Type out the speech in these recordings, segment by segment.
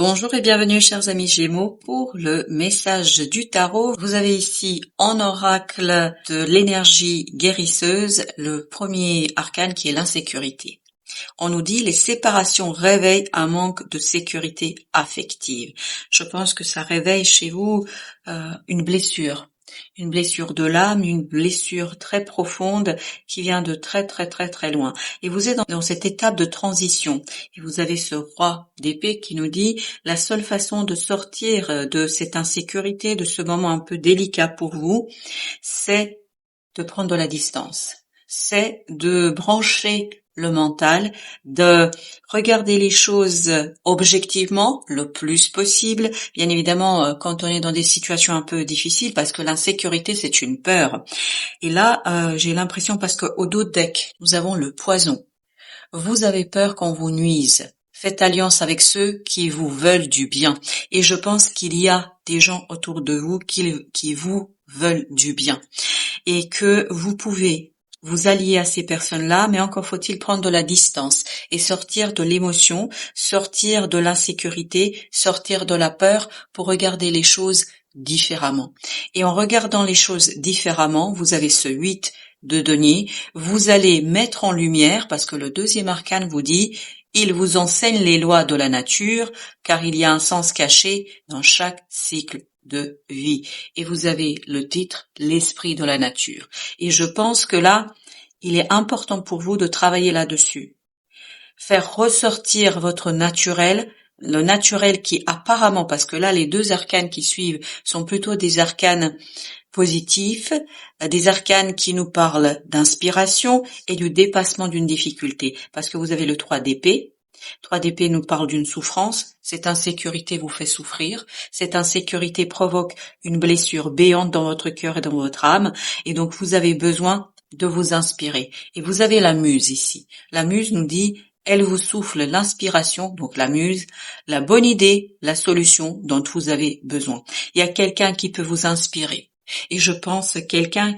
Bonjour et bienvenue chers amis Gémeaux pour le message du tarot. Vous avez ici en oracle de l'énergie guérisseuse le premier arcane qui est l'insécurité. On nous dit les séparations réveillent un manque de sécurité affective. Je pense que ça réveille chez vous une blessure de l'âme, une blessure très profonde qui vient de très très très très loin. Et vous êtes dans cette étape de transition. Et vous avez ce roi d'épée qui nous dit la seule façon de sortir de cette insécurité, de ce moment un peu délicat pour vous, c'est de prendre de la distance. C'est de brancher le mental, de regarder les choses objectivement le plus possible, bien évidemment quand on est dans des situations un peu difficiles, parce que l'insécurité c'est une peur. Et là j'ai l'impression, parce qu'au dos de deck nous avons le poison. Vous avez peur qu'on vous nuise. Faites alliance avec ceux qui vous veulent du bien. Et je pense qu'il y a des gens autour de vous qui vous veulent du bien. Et que vous pouvez vous allier à ces personnes-là, mais encore faut-il prendre de la distance et sortir de l'émotion, sortir de l'insécurité, sortir de la peur pour regarder les choses différemment. Et en regardant les choses différemment, vous avez ce 8 de denier, vous allez mettre en lumière, parce que le deuxième arcane vous dit « Il vous enseigne les lois de la nature, car il y a un sens caché dans chaque cycle de vie. » Et vous avez le titre « L'esprit de la nature ». Et je pense que là, il est important pour vous de travailler là-dessus. Faire ressortir votre naturel, le naturel qui apparemment, parce que là, les deux arcanes qui suivent sont plutôt des arcanes positifs, des arcanes qui nous parlent d'inspiration et du dépassement d'une difficulté. Parce que vous avez le 3 d'épée. 3 d'épée nous parle d'une souffrance. Cette insécurité vous fait souffrir. Cette insécurité provoque une blessure béante dans votre cœur et dans votre âme. Et donc, vous avez besoin de vous inspirer. Et vous avez la muse ici. La muse nous dit, elle vous souffle l'inspiration, donc la muse, la bonne idée, la solution dont vous avez besoin. Il y a quelqu'un qui peut vous inspirer. Et je pense quelqu'un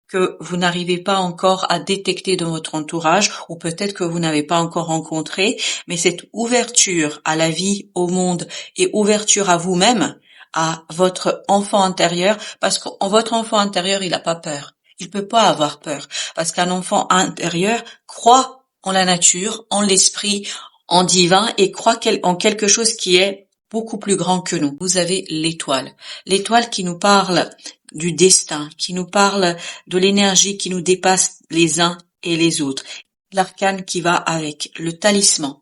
que vous n'arrivez pas encore à détecter dans votre entourage, ou peut-être que vous n'avez pas encore rencontré, mais cette ouverture à la vie, au monde, et ouverture à vous-même, à votre enfant intérieur, parce qu'en votre enfant intérieur, il n'a pas peur. Il peut pas avoir peur, parce qu'un enfant intérieur croit en la nature, en l'esprit, en divin, et croit en quelque chose qui est beaucoup plus grand que nous. Vous avez l'étoile qui nous parle du destin, qui nous parle de l'énergie qui nous dépasse les uns et les autres. L'arcane qui va avec le talisman.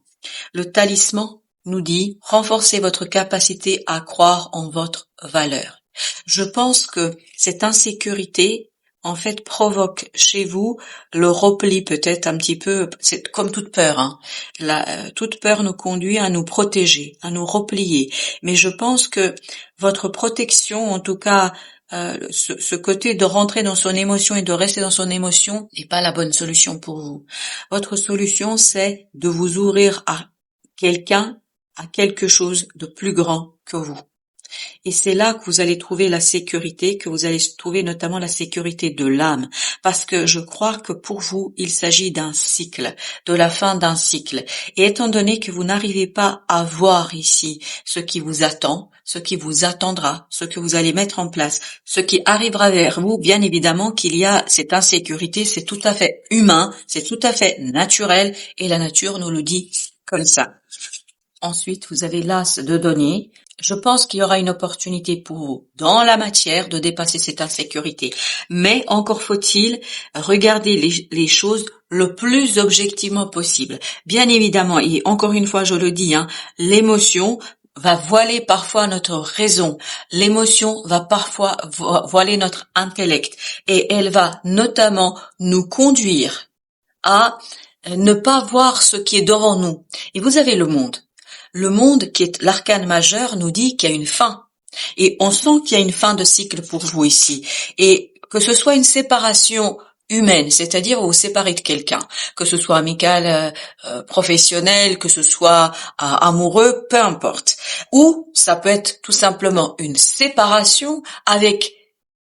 Le talisman nous dit renforcez votre capacité à croire en votre valeur. Je pense que cette insécurité en fait provoque chez vous le repli, peut-être un petit peu, c'est comme toute peur, hein. Toute peur nous conduit à nous protéger, à nous replier. Mais je pense que votre protection, en tout cas, ce côté de rentrer dans son émotion et de rester dans son émotion n'est pas la bonne solution pour vous. Votre solution, c'est de vous ouvrir à quelqu'un, à quelque chose de plus grand que vous. Et c'est là que vous allez trouver la sécurité, que vous allez trouver notamment la sécurité de l'âme. Parce que je crois que pour vous, il s'agit d'un cycle, de la fin d'un cycle. Et étant donné que vous n'arrivez pas à voir ici ce qui vous attend, ce qui vous attendra, ce que vous allez mettre en place, ce qui arrivera vers vous, bien évidemment qu'il y a cette insécurité, c'est tout à fait humain, c'est tout à fait naturel, et la nature nous le dit comme ça. Ensuite, vous avez l'as de denier. Je pense qu'il y aura une opportunité pour vous dans la matière de dépasser cette insécurité. Mais encore faut-il regarder les choses le plus objectivement possible. Bien évidemment, et encore une fois je le dis, l'émotion va voiler parfois notre raison. L'émotion va parfois voiler notre intellect. Et elle va notamment nous conduire à ne pas voir ce qui est devant nous. Et vous avez le monde. Le monde, qui est l'arcane majeur, nous dit qu'il y a une fin. Et on sent qu'il y a une fin de cycle pour vous ici. Et que ce soit une séparation humaine, c'est-à-dire vous vous séparez de quelqu'un, que ce soit amical, professionnel, que ce soit amoureux, peu importe. Ou ça peut être tout simplement une séparation avec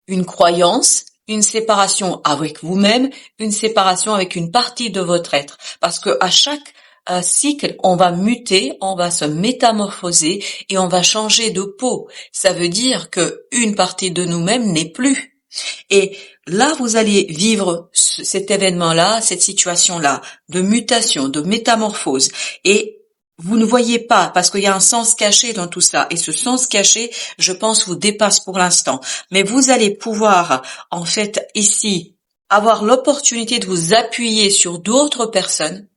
une croyance, une séparation avec vous-même, une séparation avec une partie de votre être. Parce que à chaque cycle, on va muter, on va se métamorphoser et on va changer de peau. Ça veut dire que une partie de nous-mêmes n'est plus. Et là, vous allez vivre cet événement-là, cette situation-là, de mutation, de métamorphose. Et vous ne voyez pas, parce qu'il y a un sens caché dans tout ça. Et ce sens caché, je pense, vous dépasse pour l'instant. Mais vous allez pouvoir, en fait, ici, avoir l'opportunité de vous appuyer sur d'autres personnes,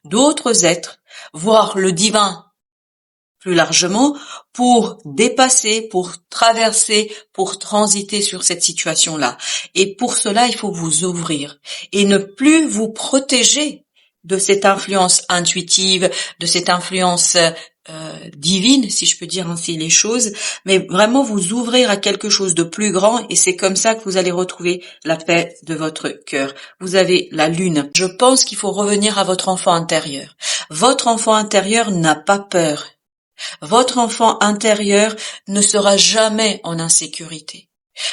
d'autres êtres, voir le divin plus largement, pour dépasser, pour traverser, pour transiter sur cette situation-là. Et pour cela, il faut vous ouvrir et ne plus vous protéger de cette influence intuitive, de cette influence divine, si je peux dire ainsi les choses, mais vraiment vous ouvrir à quelque chose de plus grand, et c'est comme ça que vous allez retrouver la paix de votre cœur. Vous avez la lune. Je pense qu'il faut revenir à votre enfant intérieur. Votre enfant intérieur n'a pas peur. Votre enfant intérieur ne sera jamais en insécurité.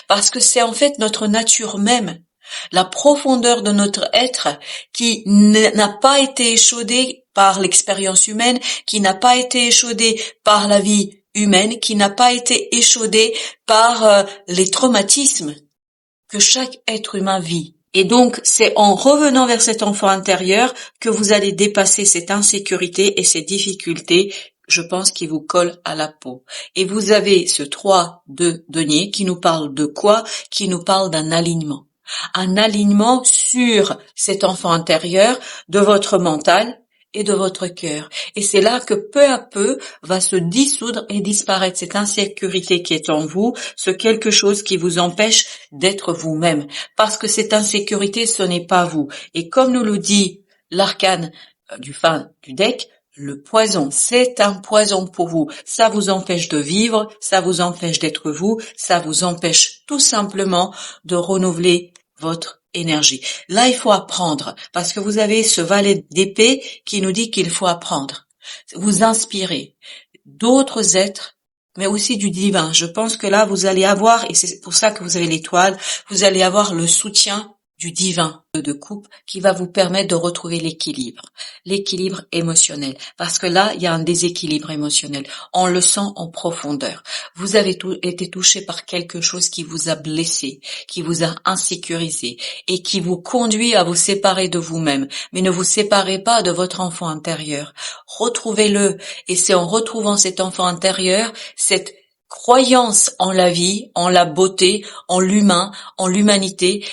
Parce que c'est en fait notre nature même, la profondeur de notre être qui n'a pas été échaudée par l'expérience humaine, qui n'a pas été échaudée par la vie humaine, qui n'a pas été échaudée par les traumatismes que chaque être humain vit. Et donc, c'est en revenant vers cet enfant intérieur que vous allez dépasser cette insécurité et ces difficultés, je pense, qui vous collent à la peau. Et vous avez ce 3 de denier qui nous parle de quoi? Qui nous parle d'un alignement. Un alignement sur cet enfant intérieur, de votre mental et de votre cœur. Et c'est là que peu à peu va se dissoudre et disparaître cette insécurité qui est en vous, ce quelque chose qui vous empêche d'être vous-même. Parce que cette insécurité, ce n'est pas vous. Et comme nous le dit l'arcane du fin du deck, le poison, c'est un poison pour vous. Ça vous empêche de vivre, ça vous empêche d'être vous, ça vous empêche tout simplement de renouveler votre énergie. Là, il faut apprendre, parce que vous avez ce valet d'épée qui nous dit qu'il faut apprendre. Vous inspirez d'autres êtres, mais aussi du divin. Je pense que là, vous allez avoir, et c'est pour ça que vous avez l'étoile, vous allez avoir le soutien du divin de coupe qui va vous permettre de retrouver l'équilibre émotionnel. Parce que là, il y a un déséquilibre émotionnel. On le sent en profondeur. Vous avez été touché par quelque chose qui vous a blessé, qui vous a insécurisé et qui vous conduit à vous séparer de vous-même. Mais ne vous séparez pas de votre enfant intérieur. Retrouvez-le. Et c'est en retrouvant cet enfant intérieur, cette croyance en la vie, en la beauté, en l'humain, en l'humanité,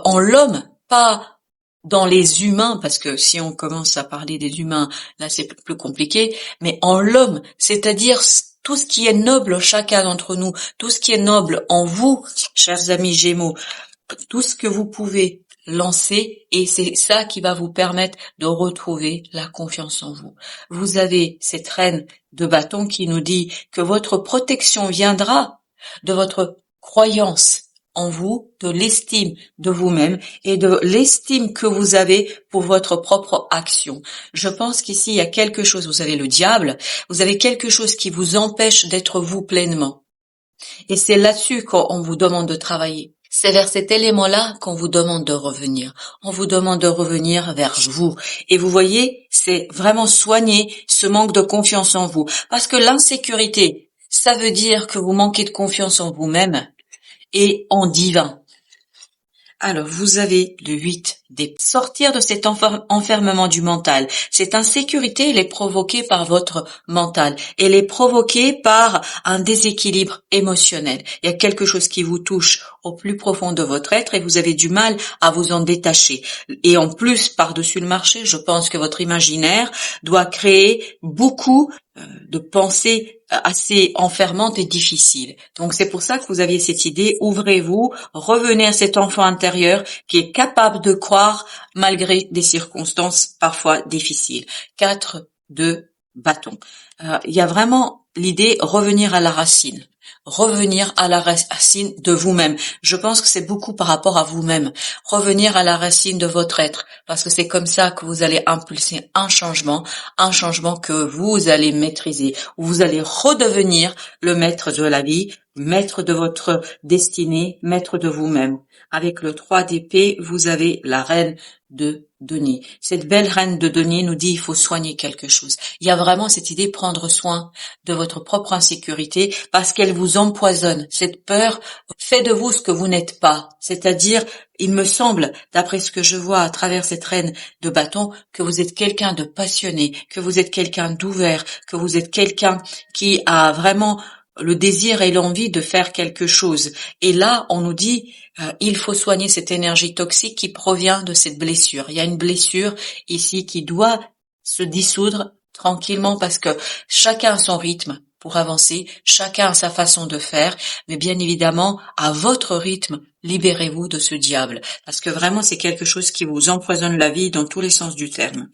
en l'homme, pas dans les humains, parce que si on commence à parler des humains, là c'est plus compliqué, mais en l'homme, c'est-à-dire tout ce qui est noble chacun d'entre nous, tout ce qui est noble en vous, chers amis Gémeaux, tout ce que vous pouvez lancer, et c'est ça qui va vous permettre de retrouver la confiance en vous. Vous avez cette reine de bâton qui nous dit que votre protection viendra de votre croyance en vous, de l'estime de vous-même et de l'estime que vous avez pour votre propre action. Je pense qu'ici, il y a quelque chose, vous avez le diable, vous avez quelque chose qui vous empêche d'être vous pleinement. Et c'est là-dessus qu'on vous demande de travailler. C'est vers cet élément-là qu'on vous demande de revenir. On vous demande de revenir vers vous. Et vous voyez, c'est vraiment soigner ce manque de confiance en vous. Parce que l'insécurité, ça veut dire que vous manquez de confiance en vous-même et en divin. Alors, vous avez le 8 d'épée. Sortir de cet enfermement du mental. Cette insécurité, elle est provoquée par votre mental. Elle est provoquée par un déséquilibre émotionnel. Il y a quelque chose qui vous touche au plus profond de votre être et vous avez du mal à vous en détacher. Et en plus, par-dessus le marché, je pense que votre imaginaire doit créer beaucoup de pensées assez enfermantes et difficiles. Donc c'est pour ça que vous aviez cette idée, ouvrez-vous, revenez à cet enfant intérieur qui est capable de croire malgré des circonstances parfois difficiles. 4 de bâton. Il y a vraiment l'idée revenir à la racine. Revenir à la racine de vous-même. Je pense que c'est beaucoup par rapport à vous-même. Revenir à la racine de votre être. Parce que c'est comme ça que vous allez impulser un changement que vous allez maîtriser. Où vous allez redevenir le maître de la vie, maître de votre destinée, maître de vous-même. Avec le 3 d'épée, vous avez la reine de denier. Cette belle reine de denier nous dit il faut soigner quelque chose. Il y a vraiment cette idée prendre soin de votre propre insécurité parce qu'elle vous empoisonne. Cette peur fait de vous ce que vous n'êtes pas. C'est-à-dire, il me semble, d'après ce que je vois à travers cette reine de bâton, que vous êtes quelqu'un de passionné, que vous êtes quelqu'un d'ouvert, que vous êtes quelqu'un qui a vraiment le désir et l'envie de faire quelque chose. Et là, on nous dit, il faut soigner cette énergie toxique qui provient de cette blessure. Il y a une blessure ici qui doit se dissoudre tranquillement parce que chacun a son rythme pour avancer, chacun a sa façon de faire, mais bien évidemment, à votre rythme, libérez-vous de ce diable, parce que vraiment c'est quelque chose qui vous empoisonne la vie dans tous les sens du terme.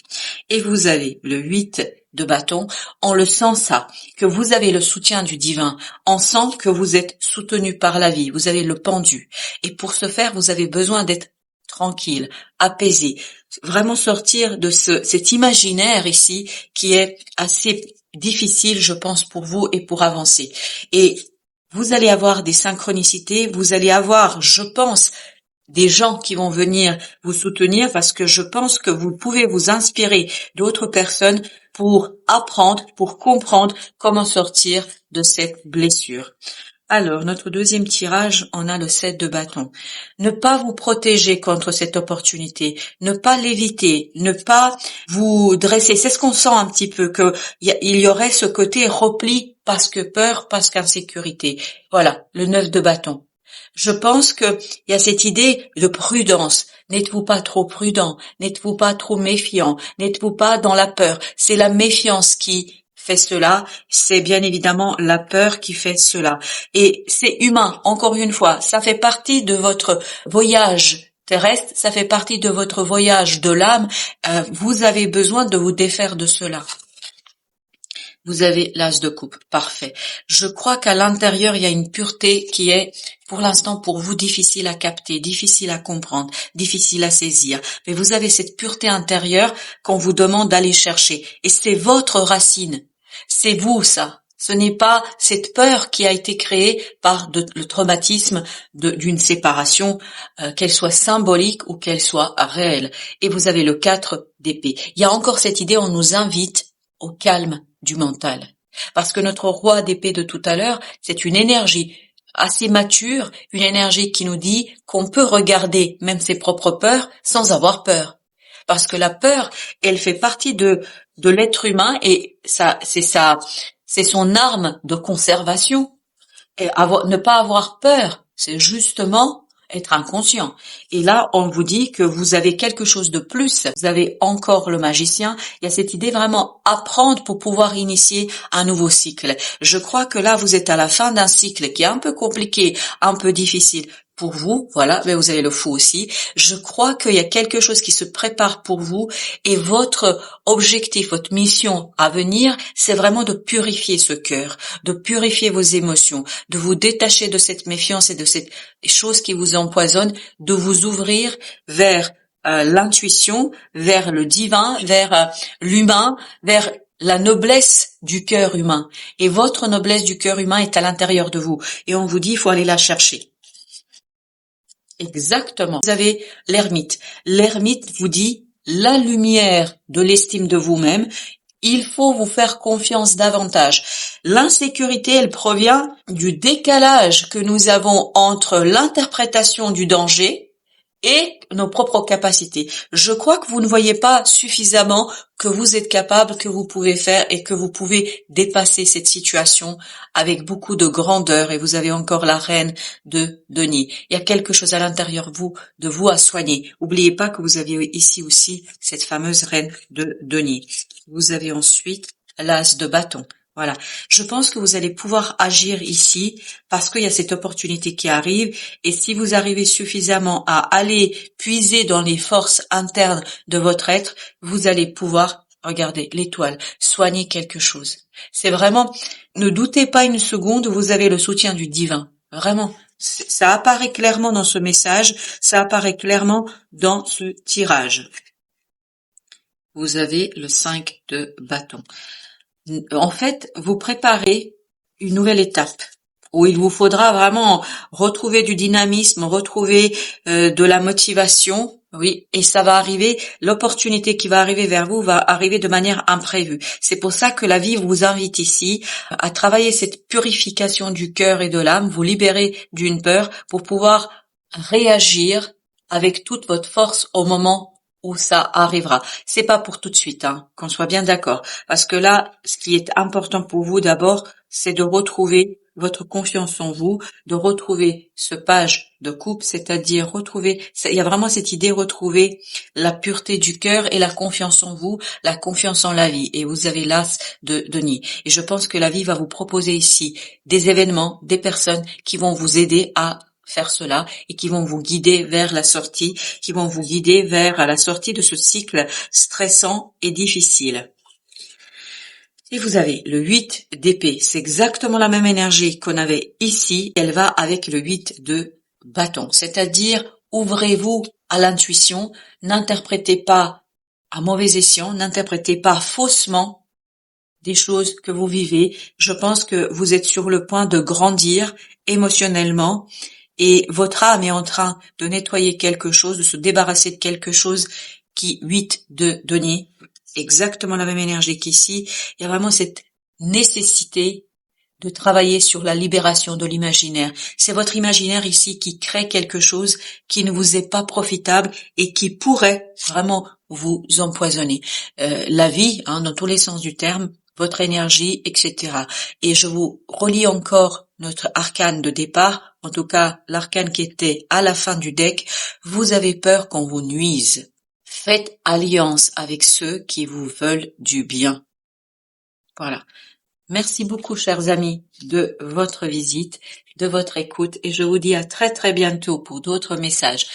Et vous avez le 8 de bâton, on le sent ça, que vous avez le soutien du divin, on sent que vous êtes soutenu par la vie, vous avez le pendu, et pour ce faire, vous avez besoin d'être tranquille, apaisé, vraiment sortir de cet imaginaire ici qui est assez difficile, je pense, pour vous et pour avancer. Et vous allez avoir des synchronicités, vous allez avoir, je pense, des gens qui vont venir vous soutenir parce que je pense que vous pouvez vous inspirer d'autres personnes pour apprendre, pour comprendre comment sortir de cette blessure. Alors, notre deuxième tirage, on a le 7 de bâton. Ne pas vous protéger contre cette opportunité, ne pas l'éviter, ne pas vous dresser. C'est ce qu'on sent un petit peu, que il y aurait ce côté repli parce que peur, parce qu'insécurité. Voilà, le 9 de bâton. Je pense que il y a cette idée de prudence. N'êtes-vous pas trop prudent? N'êtes-vous pas trop méfiant? N'êtes-vous pas dans la peur? C'est la méfiance qui fait cela, c'est bien évidemment la peur qui fait cela. Et c'est humain, encore une fois, ça fait partie de votre voyage terrestre, ça fait partie de votre voyage de l'âme, vous avez besoin de vous défaire de cela. Vous avez l'as de coupe, parfait. Je crois qu'à l'intérieur, il y a une pureté qui est, pour l'instant, pour vous, difficile à capter, difficile à comprendre, difficile à saisir. Mais vous avez cette pureté intérieure qu'on vous demande d'aller chercher. Et c'est votre racine. C'est vous, ça. Ce n'est pas cette peur qui a été créée par le traumatisme d'une séparation, qu'elle soit symbolique ou qu'elle soit réelle. Et vous avez le 4 d'épée. Il y a encore cette idée, on nous invite au calme du mental. Parce que notre roi d'épée de tout à l'heure, c'est une énergie assez mature, une énergie qui nous dit qu'on peut regarder même ses propres peurs sans avoir peur. Parce que la peur, elle fait partie de l'être humain et ça, c'est son arme de conservation. Et ne pas avoir peur, c'est justement être inconscient. Et là, on vous dit que vous avez quelque chose de plus. Vous avez encore le magicien. Il y a cette idée vraiment apprendre pour pouvoir initier un nouveau cycle. Je crois que là, vous êtes à la fin d'un cycle qui est un peu compliqué, un peu difficile pour vous, voilà, mais vous avez le fou aussi. Je crois qu'il y a quelque chose qui se prépare pour vous et votre objectif, votre mission à venir, c'est vraiment de purifier ce cœur, de purifier vos émotions, de vous détacher de cette méfiance et de cette chose qui vous empoisonne, de vous ouvrir vers l'intuition, vers le divin, vers l'humain, vers la noblesse du cœur humain. Et votre noblesse du cœur humain est à l'intérieur de vous. Et on vous dit, il faut aller la chercher. Exactement. Vous avez l'ermite. L'ermite vous dit la lumière de l'estime de vous-même. Il faut vous faire confiance davantage. L'insécurité, elle provient du décalage que nous avons entre l'interprétation du danger et nos propres capacités. Je crois que vous ne voyez pas suffisamment que vous êtes capable, que vous pouvez faire et que vous pouvez dépasser cette situation avec beaucoup de grandeur et vous avez encore la reine de denier. Il y a quelque chose à l'intérieur de vous à soigner. N'oubliez pas que vous aviez ici aussi cette fameuse reine de denier. Vous avez ensuite l'as de bâton. Voilà. Je pense que vous allez pouvoir agir ici parce qu'il y a cette opportunité qui arrive et si vous arrivez suffisamment à aller puiser dans les forces internes de votre être, vous allez pouvoir, regardez, l'étoile, soigner quelque chose. C'est vraiment, ne doutez pas une seconde, vous avez le soutien du divin. Vraiment. Ça apparaît clairement dans ce message, ça apparaît clairement dans ce tirage. Vous avez le 5 de bâton. En fait, vous préparez une nouvelle étape. où il vous faudra vraiment retrouver du dynamisme, retrouver de la motivation. Oui, et ça va arriver, l'opportunité qui va arriver vers vous va arriver de manière imprévue. C'est pour ça que la vie vous invite ici à travailler cette purification du cœur et de l'âme, vous libérer d'une peur pour pouvoir réagir avec toute votre force au moment où ça arrivera. C'est pas pour tout de suite, hein, qu'on soit bien d'accord. Parce que là, ce qui est important pour vous d'abord, c'est de retrouver votre confiance en vous, de retrouver ce page de coupe, c'est-à-dire retrouver, il y a vraiment cette idée, retrouver la pureté du cœur et la confiance en vous, la confiance en la vie. Et vous avez l'as de nid. Et je pense que la vie va vous proposer ici des événements, des personnes qui vont vous aider à faire cela et qui vont vous guider vers la sortie, qui vont vous guider vers la sortie de ce cycle stressant et difficile. Et vous avez le 8 d'épée, c'est exactement la même énergie qu'on avait ici, elle va avec le 8 de bâton, c'est-à-dire ouvrez-vous à l'intuition, n'interprétez pas à mauvais escient, n'interprétez pas faussement des choses que vous vivez. Je pense que vous êtes sur le point de grandir émotionnellement et votre âme est en train de nettoyer quelque chose, de se débarrasser de quelque chose qui, 8 de denier, exactement la même énergie qu'ici. Il y a vraiment cette nécessité de travailler sur la libération de l'imaginaire. C'est votre imaginaire ici qui crée quelque chose qui ne vous est pas profitable et qui pourrait vraiment vous empoisonner. La vie, hein, dans tous les sens du terme, votre énergie, etc. Et je vous relis encore notre arcane de départ, en tout cas l'arcane qui était à la fin du deck. Vous avez peur qu'on vous nuise. Faites alliance avec ceux qui vous veulent du bien. Voilà. Merci beaucoup, chers amis, de votre visite, de votre écoute, et je vous dis à très très bientôt pour d'autres messages.